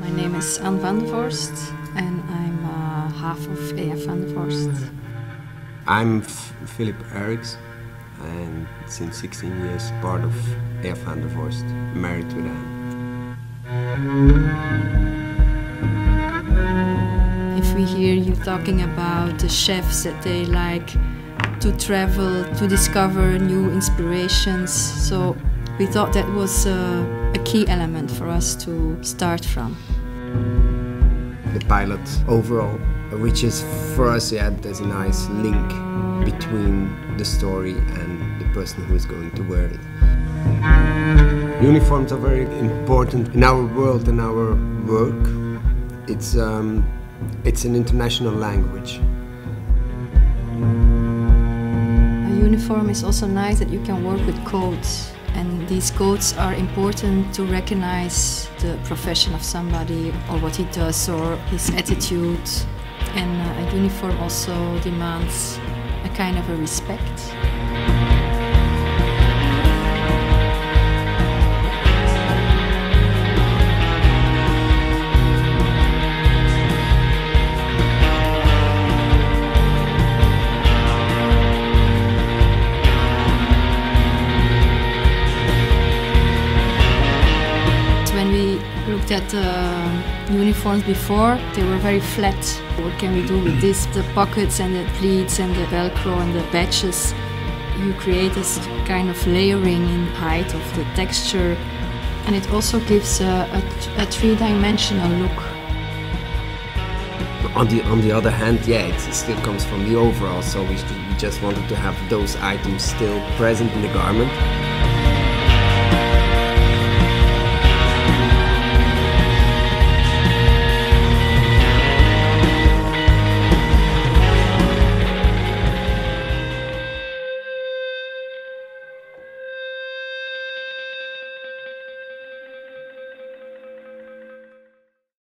My name is Vandevorst and I'm half of AF Vandevorst. I'm Philip Eriks and since 16 years part of AF Vandevorst, married to them. If we hear you talking about the chefs that they like to travel, to discover new inspirations, so we thought that was a key element for us to start from. The pilot overall, which is for us, there's a nice link between the story and the person who is going to wear it. Uniforms are very important in our world and our work. It's an international language. A uniform is also nice that you can work with codes. And these codes are important to recognize the profession of somebody or what he does or his attitude. And a uniform also demands a kind of a respect. When we looked at the uniforms before, they were very flat. What can we do with this? The pockets and the pleats and the velcro and the badges. You create this kind of layering in height of the texture, and it also gives a three-dimensional look. On the other hand, it still comes from the overall, so we just wanted to have those items still present in the garment.